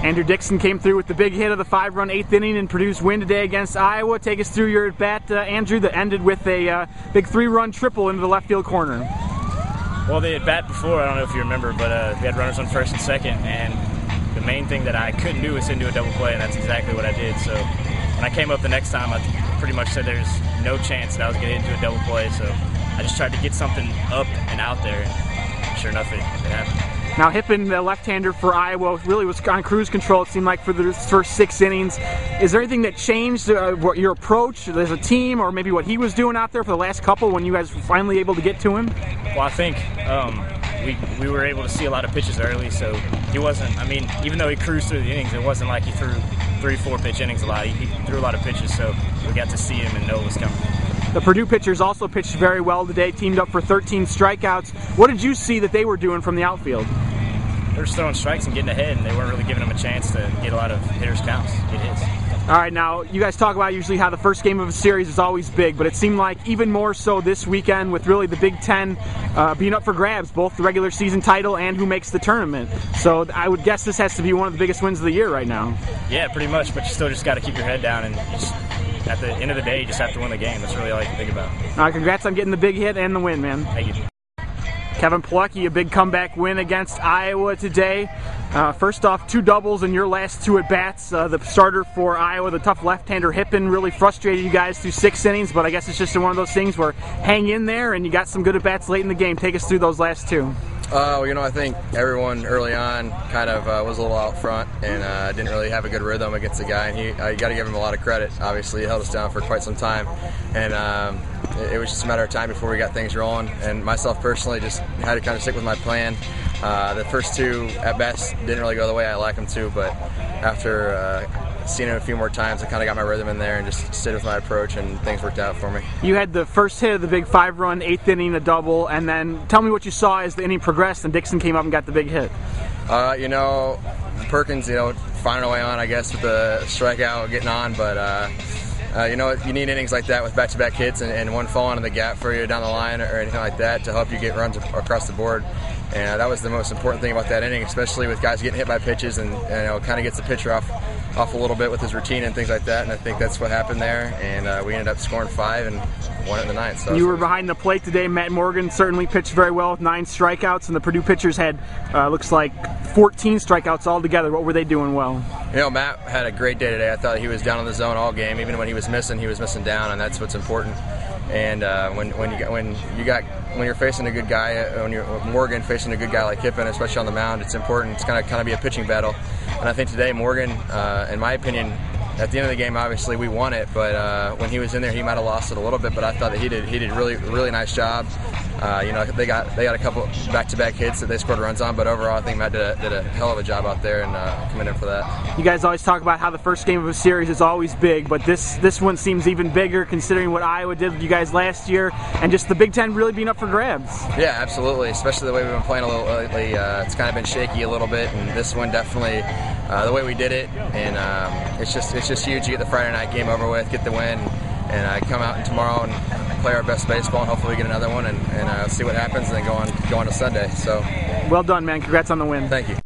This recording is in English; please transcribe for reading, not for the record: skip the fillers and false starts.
Andrew Dixon came through with the big hit of the 5-run 8th inning in Purdue's win today against Iowa. Take us through your at-bat, Andrew, that ended with a big 3-run triple into the left field corner. Well, the at-bat before, I don't know if you remember, but we had runners on first and second, and the main thing that I couldn't do was into a double play, and that's exactly what I did. So when I came up the next time, I pretty much said there's no chance that I was going to get into a double play, so I just tried to get something up and out there, and sure enough, it happened. Now Hippen, the left-hander for Iowa, really was on cruise control, it seemed like, for the first 6 innings. Is there anything that changed what your approach as a team, or maybe what he was doing out there for the last couple when you guys were finally able to get to him? Well, I think we were able to see a lot of pitches early, so he wasn't, I mean, even though he cruised through the innings, it wasn't like he threw 3-4 pitch innings a lot. He threw a lot of pitches, so we got to see him and know what was coming. The Purdue pitchers also pitched very well today, teamed up for 13 strikeouts. What did you see that they were doing from the outfield? They were just throwing strikes and getting ahead, and they weren't really giving them a chance to get a lot of hitters' counts, get hits. All right, now you guys talk about usually how the first game of a series is always big, but it seemed like even more so this weekend with really the Big Ten being up for grabs, both the regular season title and who makes the tournament. So I would guess this has to be one of the biggest wins of the year right now. Yeah, pretty much, but you still just got to keep your head down, and at the end of the day, you just have to win the game. That's really all you can think about. All right, congrats on getting the big hit and the win, man. Thank you. Kevin Plawecki, a big comeback win against Iowa today. First off, 2 doubles in your last 2 at-bats. The starter for Iowa, the tough left-hander Hippen, really frustrated you guys through 6 innings, but I guess it's just one of those things where hang in there and you got some good at-bats late in the game. Take us through those last 2. I think everyone early on kind of was a little out front and didn't really have a good rhythm against the guy, and you got to give him a lot of credit. Obviously, he held us down for quite some time, and it was just a matter of time before we got things rolling, and myself personally just had to kind of stick with my plan. The first 2 at-bats didn't really go the way I like them to, but after seeing it a few more times, I kind of got my rhythm in there and just stayed with my approach, and things worked out for me. You had the first hit of the big 5-run 8th inning, a double, and then tell me what you saw as the inning progressed and Dixon came up and got the big hit. Perkins, finding a way on, I guess, with the strikeout, getting on, but you need innings like that with back-to-back hits and one falling in the gap for you down the line or anything like that to help you get runs across the board. And that was the most important thing about that inning, especially with guys getting hit by pitches, and kind of gets the pitcher off a little bit with his routine and things like that. And I think that's what happened there. And we ended up scoring 5 and won it in the 9th. So you were behind the plate today. Matt Morgan certainly pitched very well with 9 strikeouts, and the Purdue pitchers had looks like 14 strikeouts altogether. What were they doing well? Matt had a great day today. I thought he was down in the zone all game. Even when he was missing down, and that's what's important. And when you're facing a good guy, when you're Morgan facing a good guy like Hippen, especially on the mound, it's important. It's kind of be a pitching battle. And I think today Morgan, in my opinion, at the end of the game, obviously we won it, but when he was in there, he might have lost it a little bit. But I thought that he did really nice job. They got a couple back-to-back hits that they scored runs on, but overall I think Matt did a hell of a job out there, and coming in for that. You guys always talk about how the first game of a series is always big, but this one seems even bigger considering what Iowa did with you guys last year, and just the Big Ten really being up for grabs. Yeah, absolutely, especially the way we've been playing a little lately. It's kind of been shaky a little bit, and this one definitely the way we did it, and it's just huge. You get the Friday night game over with, get the win, and come out tomorrow and play our best baseball, and hopefully we get another one and see what happens, and then go on to Sunday. So, well done, man. Congrats on the win. Thank you.